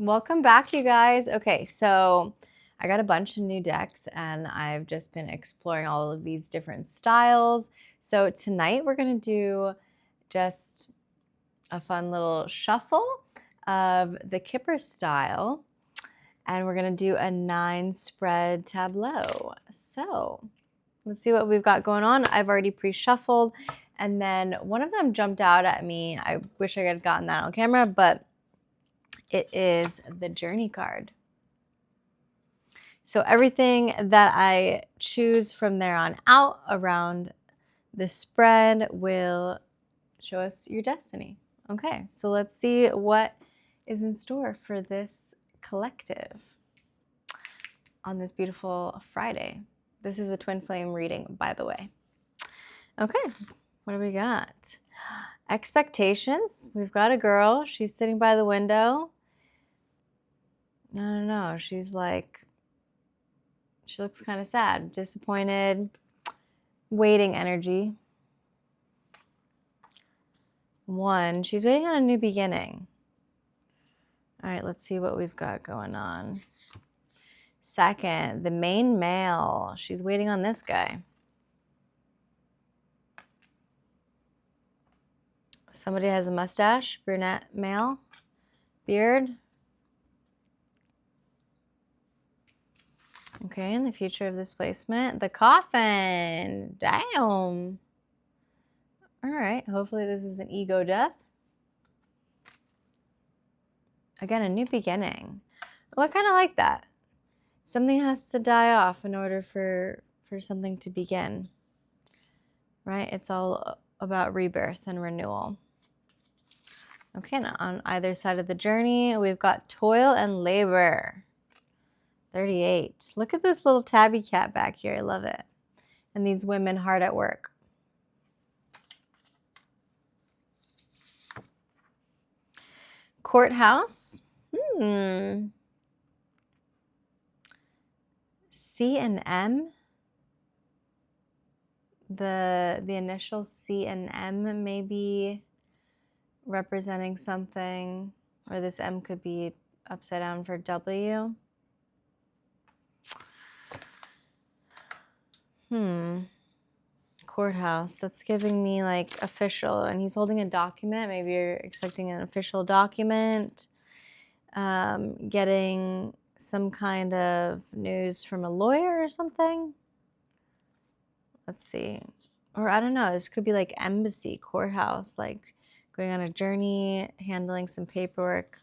Welcome back, you guys. Okay, so I got a bunch of new decks and I've just been exploring all of these different styles. So tonight we're going to do just a fun little shuffle of the KIPPER style, and we're going to do a 9-spread tableau. So let's see what we've got going on. I've already pre-shuffled, and then one of them jumped out at me. I wish I could have gotten that on camera, but it is the journey card. So everything that I choose from there on out around the spread will show us your destiny. Okay, so let's see what is in store for this collective on this beautiful Friday. This is a twin flame reading, by the way. Okay, what do we got? Expectations. We've got a girl. She's sitting by the window. I don't know. She's like, she looks kind of sad, disappointed, waiting energy. One, she's waiting on a new beginning. All right, let's see what we've got going on. Second, the main male. She's waiting on this guy. Somebody has a mustache, brunette male, beard. Okay, in the future of this placement, the coffin. Damn. All right, hopefully this is an ego death. Again, a new beginning. Well, I kind of like that. Something has to die off in order for something to begin, right? It's all about rebirth and renewal. Okay, now on either side of the journey, we've got toil and labor. 38. Look at this little tabby cat back here. I love it. And these women hard at work. Courthouse. C and M. The initials C and M may be representing something, or this M could be upside down for W. Courthouse. That's giving me like official, and he's holding a document. Maybe you're expecting an official document. Getting some kind of news from a lawyer or something. Let's see. Or I don't know. This could be like embassy, courthouse, like going on a journey, handling some paperwork.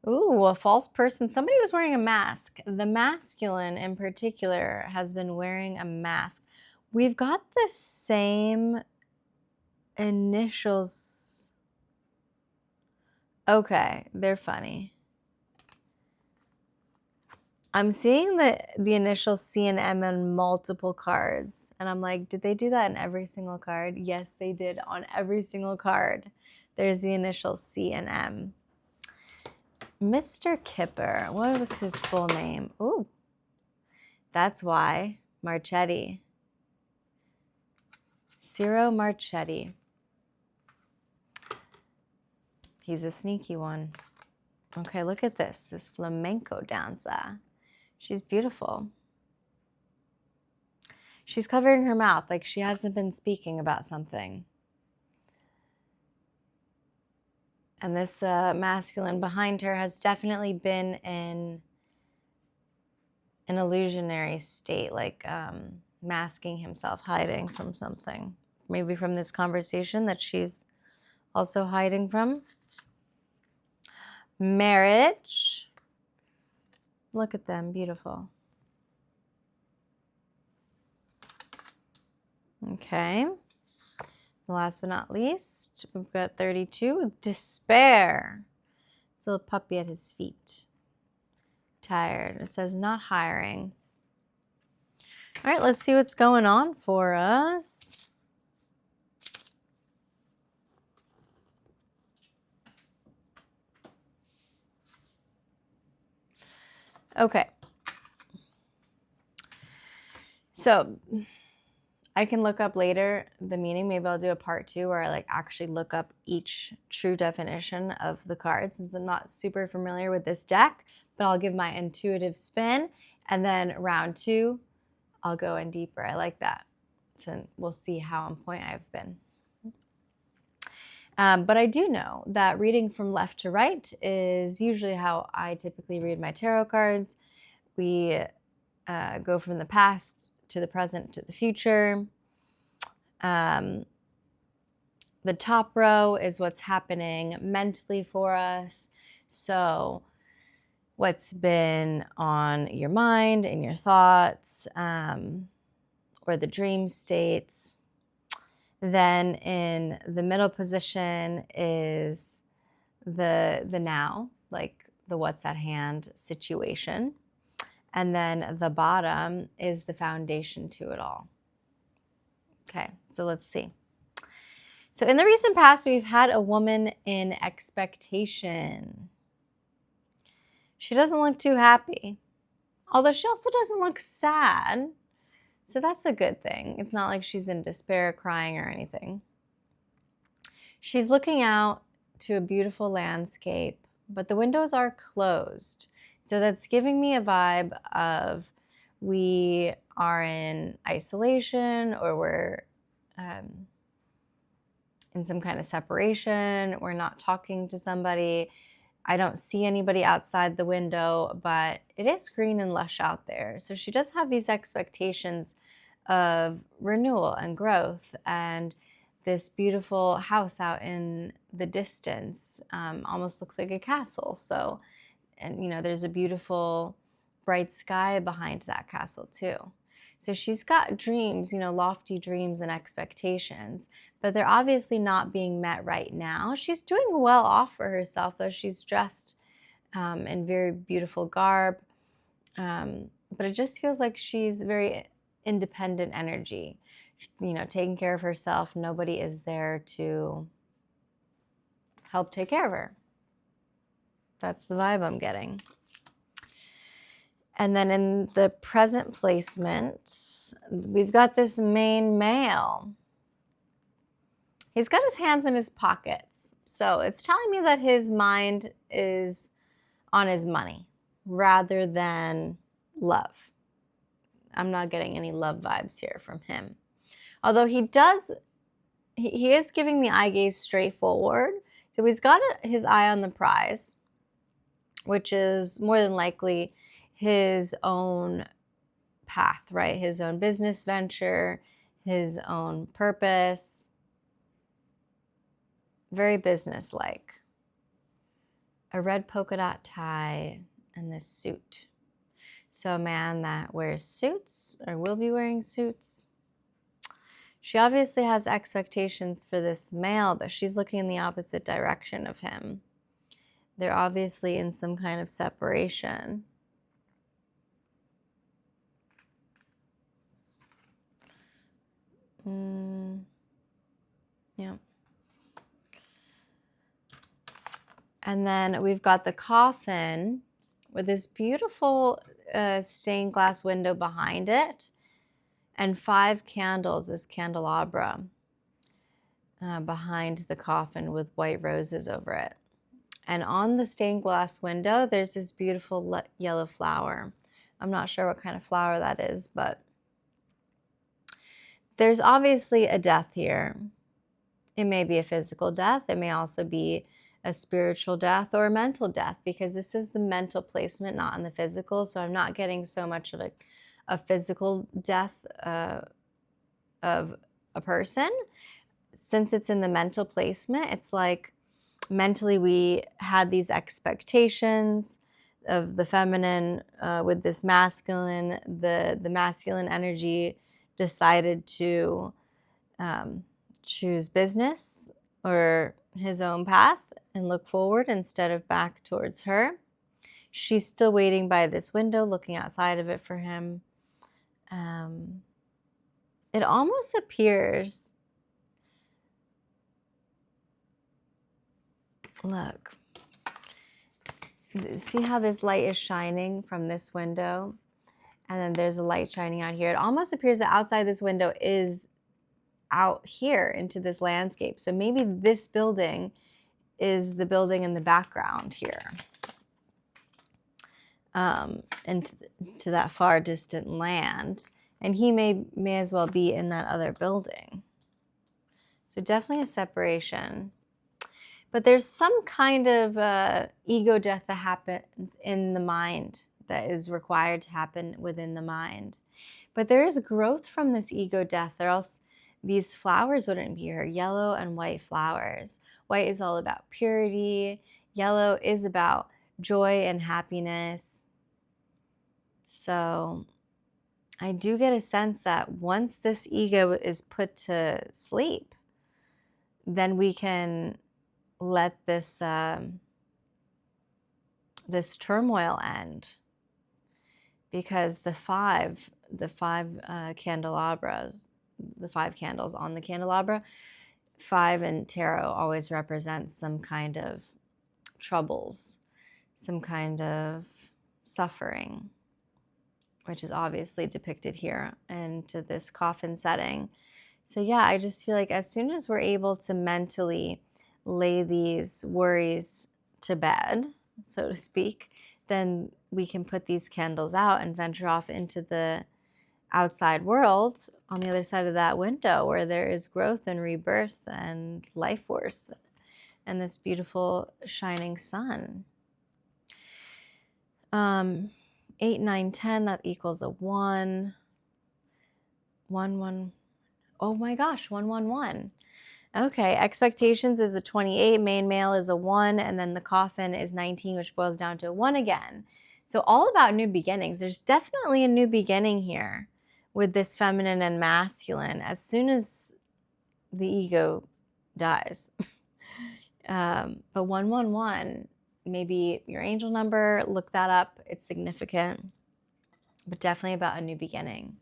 Ooh, a false person. Somebody was wearing a mask. The masculine in particular has been wearing a mask. We've got the same initials. Okay, they're funny. I'm seeing the initials C and M on multiple cards. And I'm like, did they do that in every single card? Yes, they did on every single card. There's the initials C and M. Mr. Kipper, what was his full name? Ooh, that's why. Marchetti. Ciro Marchetti. He's a sneaky one. Okay, look at this flamenco dancer. She's beautiful. She's covering her mouth like she hasn't been speaking about something. And this masculine behind her has definitely been in an illusionary state, like masking himself, hiding from something. Maybe from this conversation that she's also hiding from. Marriage. Look at them, beautiful. Okay. Last but not least, we've got 32, despair. This little puppy at his feet. Tired. It says not hiring. All right, let's see what's going on for us. Okay. So I can look up later the meaning. Maybe I'll do a part 2 where I like actually look up each true definition of the card, since I'm not super familiar with this deck, but I'll give my intuitive spin, and then round 2, I'll go in deeper. I like that. So we'll see how on point I've been. But I do know that reading from left to right is usually how I typically read my tarot cards. We go from the past to the present to the future. The top row is what's happening mentally for us. So what's been on your mind and your thoughts, or the dream states. Then in the middle position is the now, like the what's at hand situation. And then the bottom is the foundation to it all. Okay, so let's see. So in the recent past, we've had a woman in expectation. She doesn't look too happy, although she also doesn't look sad. So that's a good thing. It's not like she's in despair, crying, or anything. She's looking out to a beautiful landscape, but the windows are closed. So that's giving me a vibe of we are in isolation, or we're in some kind of separation. We're not talking to somebody. I don't see anybody outside the window, but it is green and lush out there. So she does have these expectations of renewal and growth, and this beautiful house out in the distance almost looks like a castle. So, and there's a beautiful bright sky behind that castle too. So she's got dreams, lofty dreams and expectations, but they're obviously not being met right now. She's doing well off for herself, though. She's dressed in very beautiful garb, but it just feels like she's very independent energy, taking care of herself. Nobody is there to help take care of her. That's the vibe I'm getting. And then in the present placement, we've got this main male. He's got his hands in his pockets. So it's telling me that his mind is on his money rather than love. I'm not getting any love vibes here from him. Although he is giving the eye gaze straight forward. So he's got his eye on the prize, which is more than likely his own path, right? His own business venture, his own purpose. Very business-like. A red polka dot tie and this suit. So a man that wears suits, or will be wearing suits. She obviously has expectations for this male, but she's looking in the opposite direction of him. They're obviously in some kind of separation. Yeah. And then we've got the coffin with this beautiful stained glass window behind it, and 5 candles, this candelabra behind the coffin with white roses over it. And on the stained glass window, there's this beautiful yellow flower. I'm not sure what kind of flower that is, but there's obviously a death here. It may be a physical death. It may also be a spiritual death or a mental death, because this is the mental placement, not in the physical. So I'm not getting so much of a physical death of a person. Since it's in the mental placement, it's like mentally we had these expectations of the feminine with this masculine. The masculine energy decided to choose business or his own path and look forward instead of back towards her. She's still waiting by this window, looking outside of it for him. It almost appears, look, see how this light is shining from this window? And then there's a light shining out here. It almost appears that outside this window is out here into this landscape. So maybe this building is the building in the background here, and to that far distant land. And he may as well be in that other building. So definitely a separation. But there's some kind of ego death that happens in the mind, that is required to happen within the mind. But there is growth from this ego death, or else these flowers wouldn't be here. Yellow and white flowers. White is all about purity. Yellow is about joy and happiness. So I do get a sense that once this ego is put to sleep, then we can let this this turmoil end, because the five candelabras, the 5 candles on the candelabra, 5 in tarot always represents some kind of troubles, some kind of suffering, which is obviously depicted here into this coffin setting. So yeah, I just feel like as soon as we're able to mentally lay these worries to bed, so to speak, then we can put these candles out and venture off into the outside world on the other side of that window, where there is growth and rebirth and life force and this beautiful shining sun. 8, 9, 10, that equals a 1. 1, 1. Oh my gosh, 1, 1, 1. Okay, expectations is a 28, main male is a 1, and then the coffin is 19, which boils down to a 1 again. So all about new beginnings. There's definitely a new beginning here with this feminine and masculine as soon as the ego dies. But 111, maybe your angel number, look that up. It's significant, but definitely about a new beginning.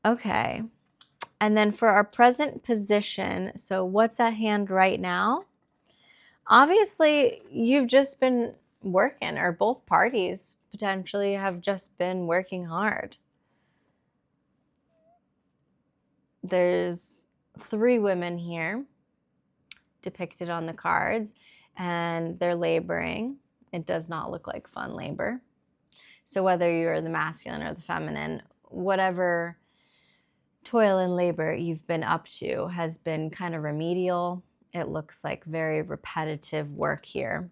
Okay. And then for our present position, so what's at hand right now? Obviously, you've just been working, or both parties potentially have just been working hard. There's 3 women here depicted on the cards, and they're laboring. It does not look like fun labor. So whether you're the masculine or the feminine, whatever toil and labor you've been up to has been kind of remedial. It looks like very repetitive work here.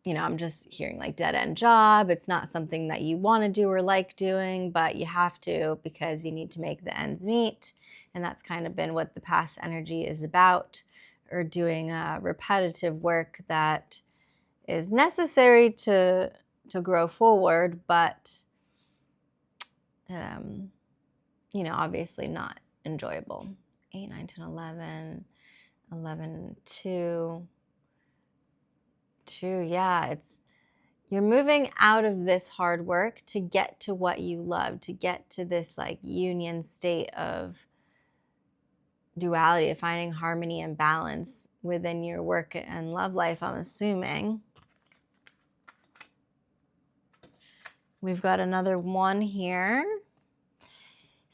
You know, I'm just hearing like dead-end job. It's not something that you want to do or like doing, but you have to because you need to make the ends meet. And that's kind of been what the past energy is about, or doing repetitive work that is necessary to grow forward, but you know, obviously not enjoyable. 8, 9, 10, 11, 11, 2, 2. Yeah, you're moving out of this hard work to get to what you love, to get to this like union state of duality, of finding harmony and balance within your work and love life, I'm assuming. We've got another 1 here.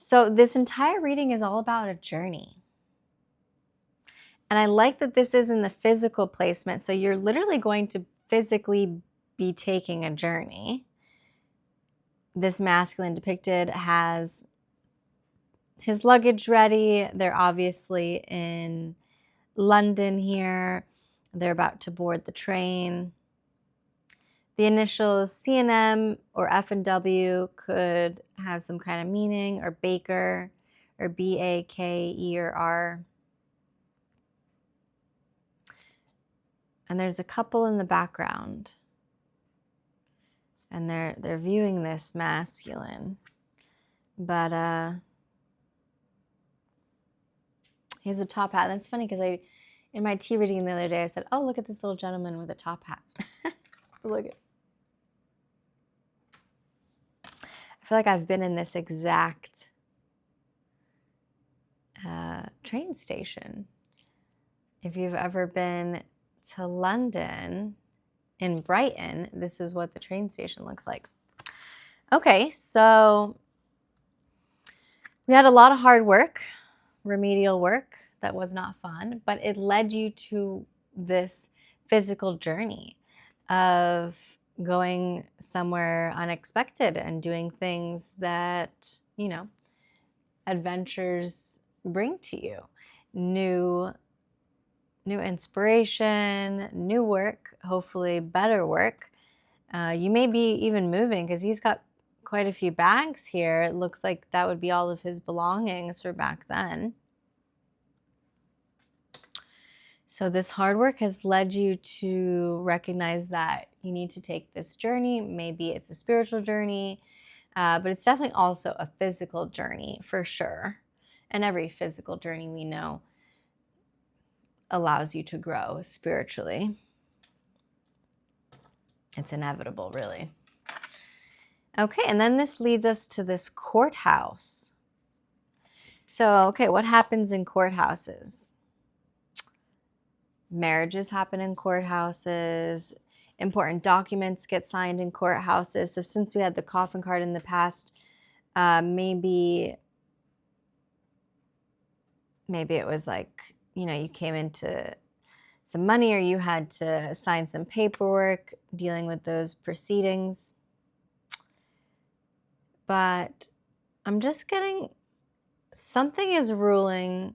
So this entire reading is all about a journey. And I like that this is in the physical placement. So you're literally going to physically be taking a journey. This masculine depicted has his luggage ready. They're obviously in London here. They're about to board the train. The initials C&M or F&W could have some kind of meaning, or Baker, or BAKE or R. And there's a couple in the background, and they're viewing this masculine, but he has a top hat. That's funny because in my tea reading the other day, I said, "Oh, look at this little gentleman with a top hat." Look at. I feel like I've been in this exact train station. If you've ever been to London, in Brighton, this is what the train station looks like. Okay, so We had a lot of hard work, remedial work that was not fun, but it led you to this physical journey of going somewhere unexpected and doing things that, adventures bring to you. New inspiration, new work, hopefully better work. You may be even moving because he's got quite a few bags here. It looks like that would be all of his belongings for back then. So this hard work has led you to recognize that you need to take this journey. Maybe it's a spiritual journey, but it's definitely also a physical journey for sure. And every physical journey we know allows you to grow spiritually. It's inevitable, really. Okay, and then this leads us to this courthouse. So, okay, what happens in courthouses? Marriages happen in courthouses. Important documents get signed in courthouses. So since we had the coffin card in the past, maybe it was like, you came into some money or you had to sign some paperwork dealing with those proceedings. But I'm just getting something is ruling.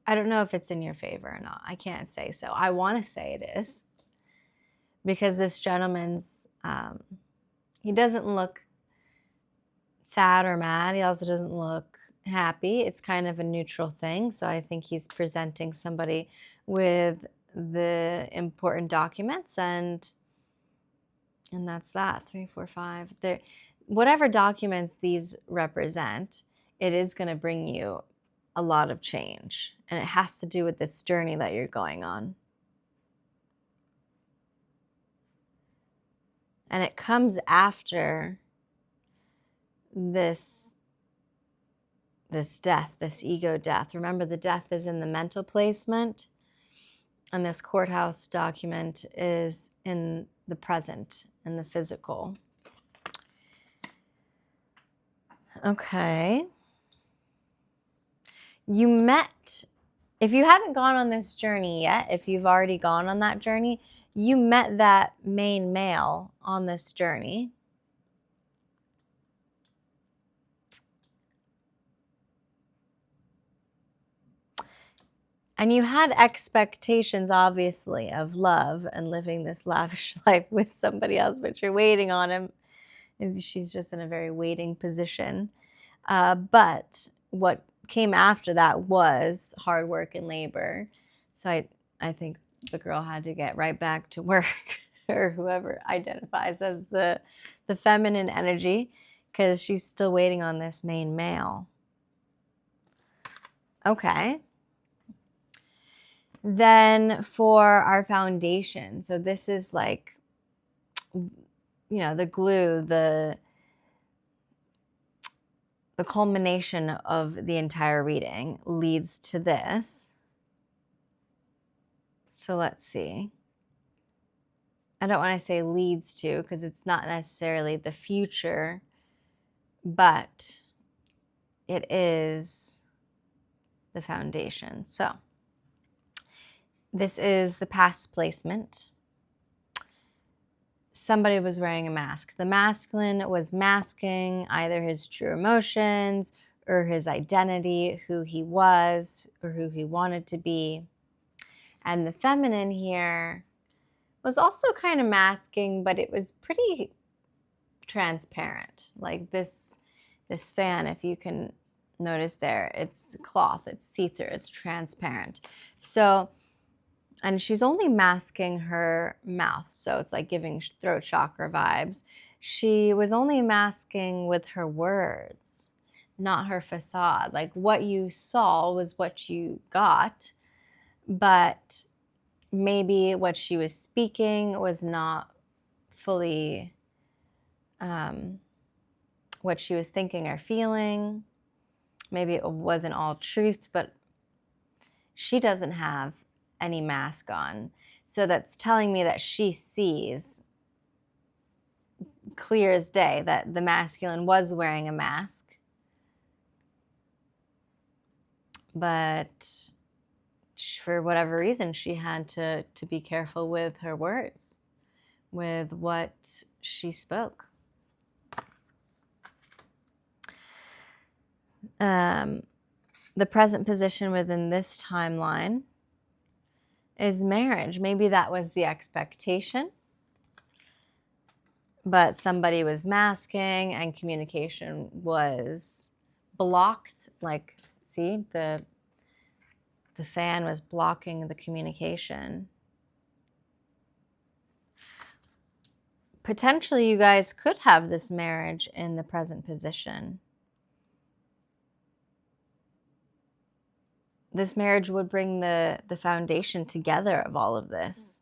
I don't know if it's in your favor or not. I can't say so. I want to say it is because this gentleman's, he doesn't look sad or mad. He also doesn't look happy. It's kind of a neutral thing. So I think he's presenting somebody with the important documents, and that's that. 3, 4, 5. There, whatever documents these represent, it is going to bring you a lot of change, and it has to do with this journey that you're going on. And it comes after this death, this ego death. Remember, the death is in the mental placement, and this courthouse document is in the present, in the physical. Okay. You met, if you haven't gone on this journey yet, if you've already gone on that journey, you met that main male on this journey. And you had expectations, obviously, of love and living this lavish life with somebody else, but you're waiting on him. She's just in a very waiting position. But what came after that was hard work and labor. So I think the girl had to get right back to work, or whoever identifies as the feminine energy, because she's still waiting on this main male. Okay. Then for our foundation, so this is like, the glue, the culmination of the entire reading leads to this. So let's see. I don't want to say leads to, because it's not necessarily the future, but it is the foundation. So this is the past placement. Somebody was wearing a mask. The masculine was masking either his true emotions or his identity, who he was or who he wanted to be. And the feminine here was also kind of masking, but it was pretty transparent. Like this fan, if you can notice there, it's cloth, it's see-through, it's transparent. So, and she's only masking her mouth, so it's like giving throat chakra vibes. She was only masking with her words, not her facade. Like what you saw was what you got, but maybe what she was speaking was not fully what she was thinking or feeling. Maybe it wasn't all truth, but she doesn't have any mask on. So that's telling me that she sees clear as day that the masculine was wearing a mask. but for whatever reason, she had to be careful with her words, with what she spoke. The present position within this timeline is marriage. Maybe that was the expectation, but somebody was masking and communication was blocked. Like, see, the fan was blocking the communication. Potentially, you guys could have this marriage in the present position. This marriage would bring the foundation together of all of this.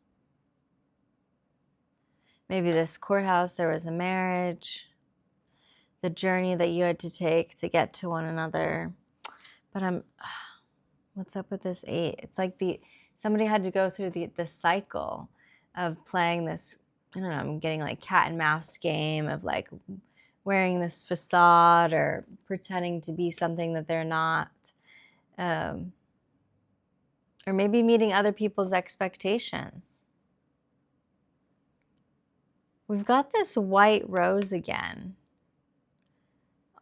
Maybe this courthouse, there was a marriage, the journey that you had to take to get to one another. But what's up with this 8? It's like somebody had to go through the cycle of playing this, I don't know, I'm getting like cat and mouse game of like wearing this facade or pretending to be something that they're not. Or maybe meeting other people's expectations. We've got this white rose again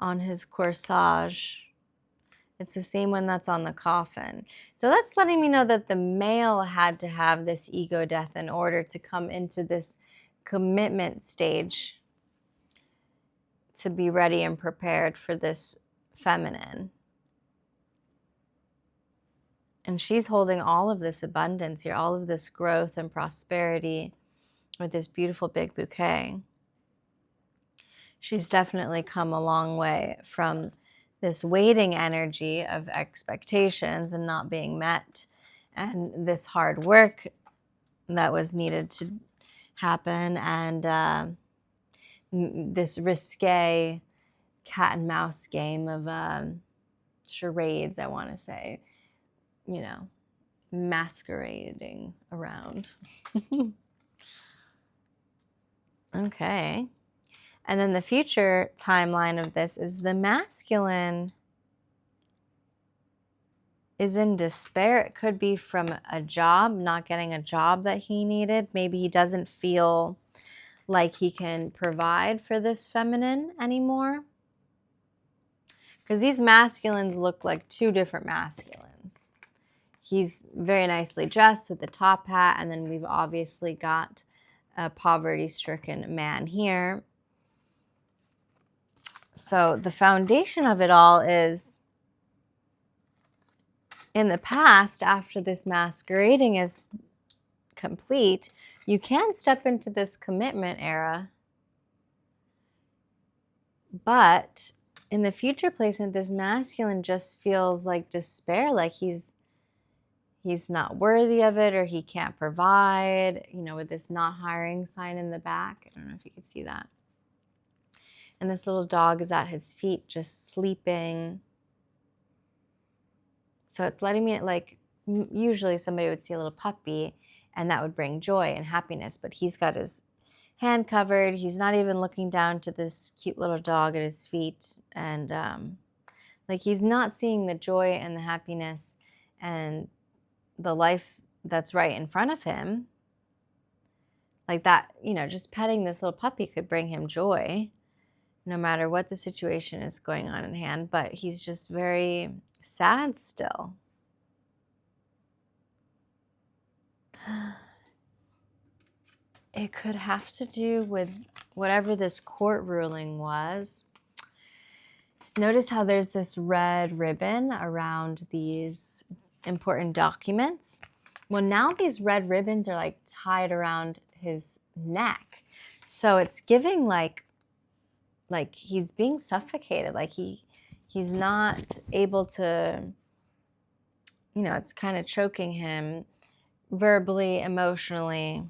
on his corsage. It's the same one that's on the coffin. So that's letting me know that the male had to have this ego death in order to come into this commitment stage to be ready and prepared for this feminine. And she's holding all of this abundance here, all of this growth and prosperity with this beautiful big bouquet. She's definitely come a long way from this waiting energy of expectations and not being met, and this hard work that was needed to happen, and this risque cat and mouse game of charades, I want to say, you know, masquerading around. Okay. And then the future timeline of this is the masculine is in despair. It could be from a job, not getting a job that he needed. Maybe he doesn't feel like he can provide for this feminine anymore. Because these masculines look like two different masculines. He's very nicely dressed with the top hat, and then we've obviously got a poverty-stricken man here. So the foundation of it all is, in the past, after this masquerading is complete, you can step into this commitment era. But in the future placement, this masculine just feels like despair, like he's not worthy of it, or he can't provide, you know, with this not hiring sign in the back. I don't know if you could see that. And this little dog is at his feet just sleeping. So it's letting me, like, usually somebody would see a little puppy and that would bring joy and happiness, but he's got his hand covered. He's not even looking down to this cute little dog at his feet. And like, he's not seeing the joy and the happiness and the life that's right in front of him. Like that, you know, just petting this little puppy could bring him joy, no matter what the situation is going on in hand, but he's just very sad still. It could have to do with whatever this court ruling was. Notice how there's this red ribbon around these important documents. Well, now these red ribbons are like tied around his neck. So it's giving like he's being suffocated, like he's not able to, you know, it's kind of choking him verbally, emotionally.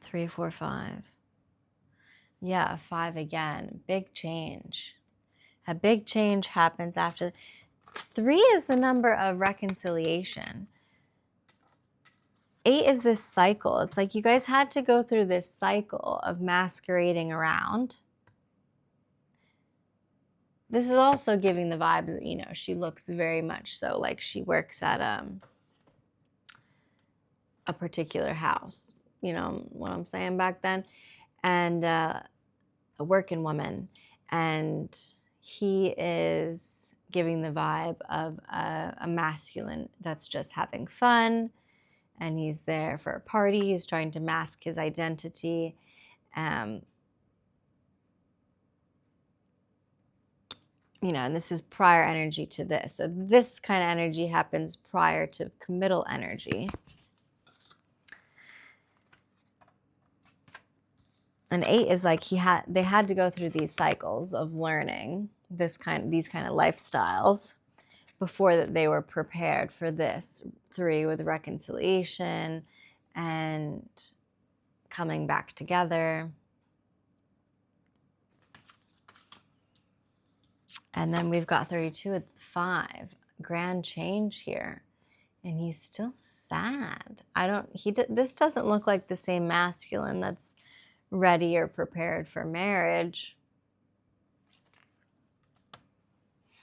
Three, 4, 5. Yeah, 5 again. Big change. A big change happens after. 3 is the number of reconciliation. 8 is this cycle. It's like you guys had to go through this cycle of masquerading around. this is also giving the vibes that, you know, she looks very much so like she works at a particular house. You know what I'm saying back then? And a working woman. And he is giving the vibe of a masculine that's just having fun. And he's there for a party. He's trying to mask his identity. You know, and this is prior energy to this. So this kind of energy happens prior to committal energy. An 8 is like they had to go through these cycles of learning these kind of lifestyles before that they were prepared for this. 3 with reconciliation and coming back together. And then we've got 32 with 5. Grand change here. And he's still sad. This doesn't look like the same masculine that's ready or prepared for marriage.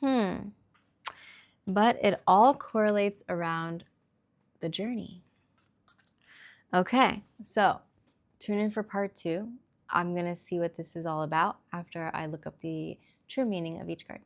But it all correlates around the journey. Okay, so tune in for part 2. I'm going to see what this is all about after I look up the true meaning of each card.